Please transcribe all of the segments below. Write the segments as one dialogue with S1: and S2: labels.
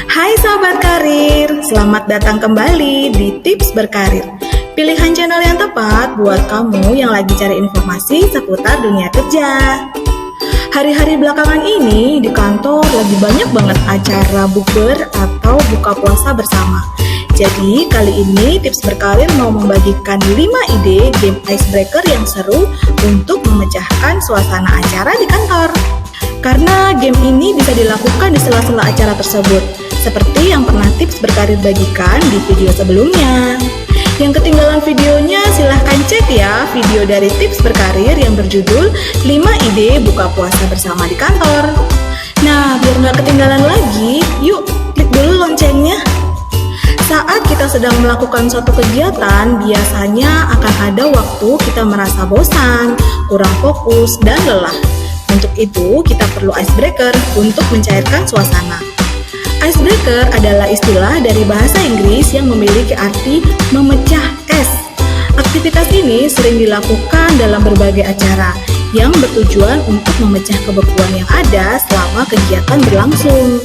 S1: Hai sahabat karir, selamat datang kembali di Tips Berkarir. Pilihan channel yang tepat buat kamu yang lagi cari informasi seputar dunia kerja. Hari-hari belakangan ini di kantor lagi banyak banget acara bukber atau buka puasa bersama. Jadi kali ini Tips Berkarir mau membagikan 5 ide game icebreaker yang seru untuk memecahkan suasana acara di kantor. Karena game ini bisa dilakukan di sela-sela acara tersebut, seperti yang pernah Tips Berkarir bagikan di video sebelumnya. Yang ketinggalan videonya silahkan cek ya video dari Tips Berkarir yang berjudul 5 ide buka puasa bersama di kantor. Nah, biar nggak ketinggalan lagi, yuk klik dulu loncengnya. Saat kita sedang melakukan suatu kegiatan, biasanya akan ada waktu kita merasa bosan, kurang fokus, dan lelah. Untuk itu, kita perlu icebreaker untuk mencairkan suasana. Icebreaker adalah istilah dari bahasa Inggris yang memiliki arti memecah es. Aktivitas ini sering dilakukan dalam berbagai acara yang bertujuan untuk memecah kebekuan yang ada selama kegiatan berlangsung.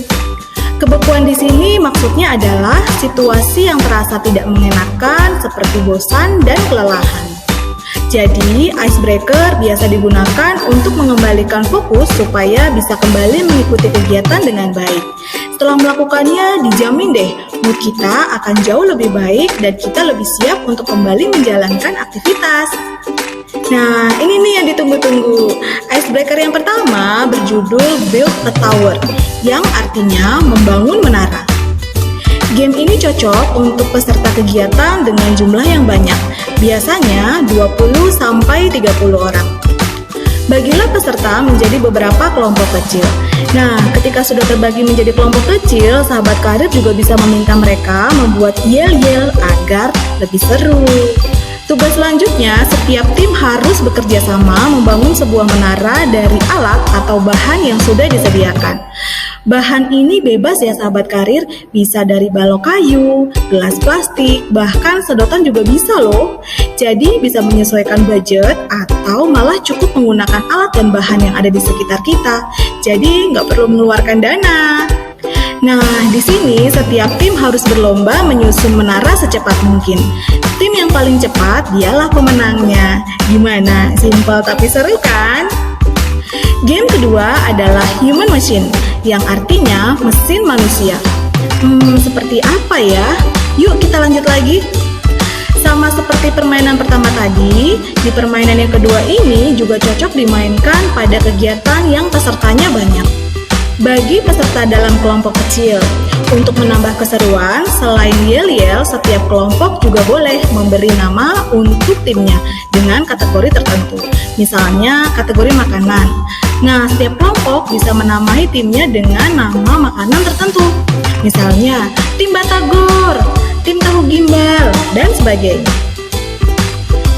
S1: Kebekuan di sini maksudnya adalah situasi yang terasa tidak mengenakan seperti bosan dan kelelahan. Jadi, icebreaker biasa digunakan untuk mengembalikan fokus supaya bisa kembali mengikuti kegiatan dengan baik. Setelah melakukannya, dijamin deh mood kita akan jauh lebih baik dan kita lebih siap untuk kembali menjalankan aktivitas. Nah, ini nih yang ditunggu-tunggu. Icebreaker yang pertama berjudul Build a Tower, yang artinya membangun menara. Game ini cocok untuk peserta kegiatan dengan jumlah yang banyak, biasanya 20-30 orang. Bagilah peserta menjadi beberapa kelompok kecil. Nah, ketika sudah terbagi menjadi kelompok kecil, sahabat karir juga bisa meminta mereka membuat yel-yel agar lebih seru. Tugas selanjutnya, setiap tim harus bekerja sama membangun sebuah menara dari alat atau bahan yang sudah disediakan. Bahan ini bebas ya sahabat karir, bisa dari balok kayu, gelas plastik, bahkan sedotan juga bisa loh. Jadi bisa menyesuaikan budget atau malah cukup menggunakan alat dan bahan yang ada di sekitar kita. Jadi nggak perlu mengeluarkan dana. Nah, di sini setiap tim harus berlomba menyusun menara secepat mungkin. Tim yang paling cepat dialah pemenangnya. Gimana? Simpel tapi seru kan? Game kedua adalah Human Machine, yang artinya mesin manusia. Seperti apa ya? Yuk kita lanjut lagi. Sama seperti permainan pertama tadi, di permainan yang kedua ini juga cocok dimainkan pada kegiatan yang pesertanya banyak. Bagi peserta dalam kelompok kecil, untuk menambah keseruan, selain yel-yel, setiap kelompok juga boleh memberi nama untuk timnya dengan kategori tertentu. Misalnya kategori makanan. Nah, setiap kelompok bisa menamai timnya dengan nama makanan tertentu. Misalnya, tim batagor, tim tahu gimbal, dan sebagainya.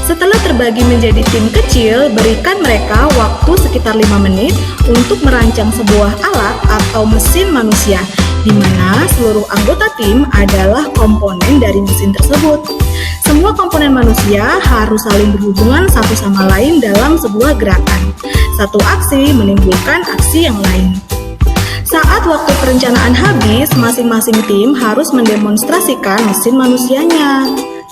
S1: Setelah terbagi menjadi tim kecil, berikan mereka waktu sekitar 5 menit untuk merancang sebuah alat atau mesin manusia, di mana seluruh anggota tim adalah komponen dari mesin tersebut. Semua komponen manusia harus saling berhubungan satu sama lain dalam sebuah gerakan. Satu aksi menimbulkan aksi yang lain. Saat waktu perencanaan habis, masing-masing tim harus mendemonstrasikan mesin manusianya.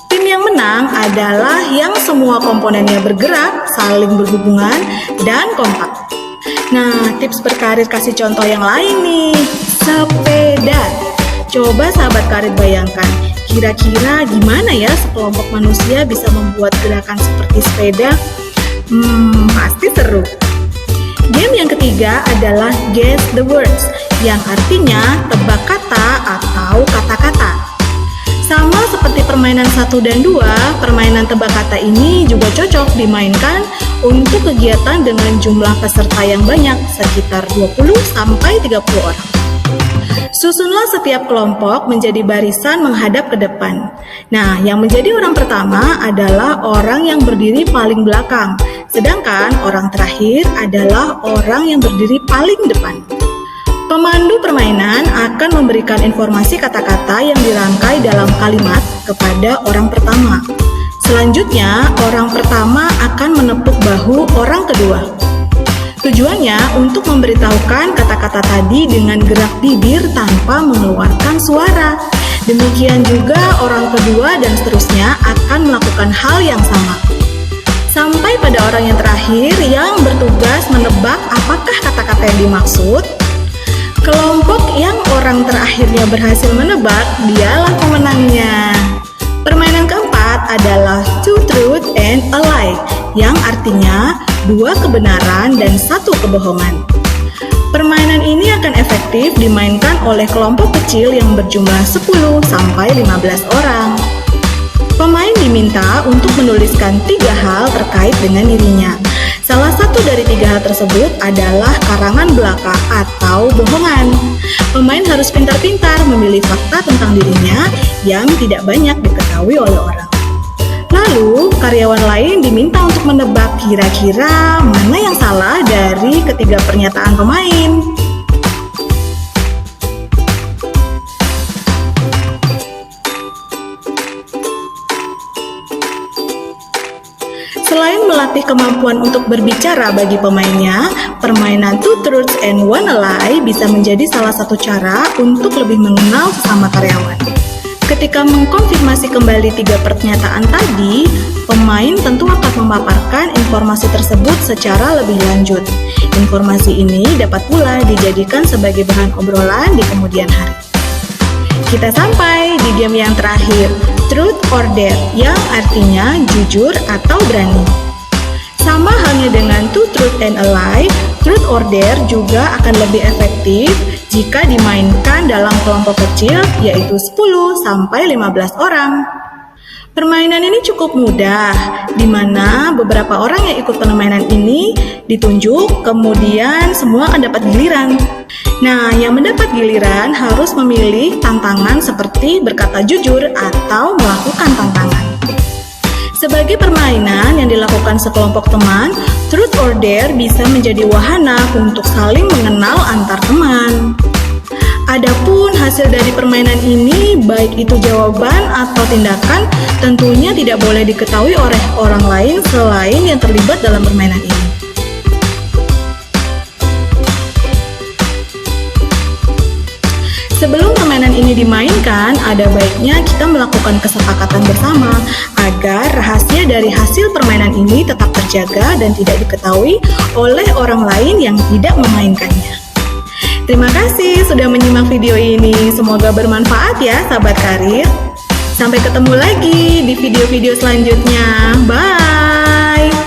S1: Tim yang menang adalah yang semua komponennya bergerak, saling berhubungan, dan kompak. Nah, Tips Berkarir kasih contoh yang lain nih, sepeda. Coba sahabat karir bayangkan, kira-kira gimana ya sekelompok manusia bisa membuat gerakan seperti sepeda? Pasti seru. Game yang ketiga adalah Guess the Words, yang artinya tebak kata atau kata-kata. Sama seperti permainan 1 dan 2, permainan tebak kata ini juga cocok dimainkan untuk kegiatan dengan jumlah peserta yang banyak, sekitar 20-30 orang. Susunlah setiap kelompok menjadi barisan menghadap ke depan. Nah, yang menjadi orang pertama adalah orang yang berdiri paling belakang, sedangkan orang terakhir adalah orang yang berdiri paling depan. Pemandu permainan akan memberikan informasi kata-kata yang dirangkai dalam kalimat kepada orang pertama. Selanjutnya, orang pertama akan menepuk bahu orang kedua. Tujuannya untuk memberitahukan kata-kata tadi dengan gerak bibir tanpa mengeluarkan suara. Demikian juga orang kedua dan seterusnya akan melakukan hal yang sama. Sampai pada orang yang terakhir yang bertugas menebak apakah kata-kata yang dimaksud. Kelompok yang orang terakhirnya berhasil menebak, dialah pemenangnya. Permainan keempat adalah Two Truth and a Lie, yang artinya 2 kebenaran dan 1 kebohongan. Permainan ini akan efektif dimainkan oleh kelompok kecil yang berjumlah 10 sampai 15 orang. Pemain diminta untuk menuliskan 3 hal terkait dengan dirinya. Salah satu dari 3 hal tersebut adalah karangan belaka atau bohongan. Pemain harus pintar-pintar memilih fakta tentang dirinya yang tidak banyak diketahui oleh orang. Lalu, karyawan lain diminta untuk menebak kira-kira mana yang salah dari ketiga pernyataan pemain. Selain melatih kemampuan untuk berbicara bagi pemainnya, permainan Two Truths and One Lie bisa menjadi salah satu cara untuk lebih mengenal sesama karyawan. Ketika mengkonfirmasi kembali 3 pernyataan tadi, pemain tentu akan memaparkan informasi tersebut secara lebih lanjut. Informasi ini dapat pula dijadikan sebagai bahan obrolan di kemudian hari. Kita sampai di game yang terakhir, Truth or Dare, yang artinya jujur atau berani. Sama halnya dengan Two Truth and a Lie, Truth or Dare juga akan lebih efektif jika dimainkan dalam kelompok kecil, yaitu 10 sampai 15 orang. Permainan ini cukup mudah, di mana beberapa orang yang ikut permainan ini ditunjuk, kemudian semua akan dapat giliran. Nah, yang mendapat giliran harus memilih tantangan seperti berkata jujur atau melakukan tantangan. Sebagai permainan yang dilakukan sekelompok teman, Truth or Dare bisa menjadi wahana untuk saling mengenal antar teman. Adapun hasil dari permainan ini, baik itu jawaban atau tindakan, tentunya tidak boleh diketahui oleh orang lain selain yang terlibat dalam permainan ini. Sebelum permainan ini dimainkan, ada baiknya kita melakukan kesepakatan bersama agar rahasia dari hasil permainan ini tetap terjaga dan tidak diketahui oleh orang lain yang tidak memainkannya. Terima kasih sudah menyimak video ini. Semoga bermanfaat ya, sahabat karir. Sampai ketemu lagi di video-video selanjutnya. Bye!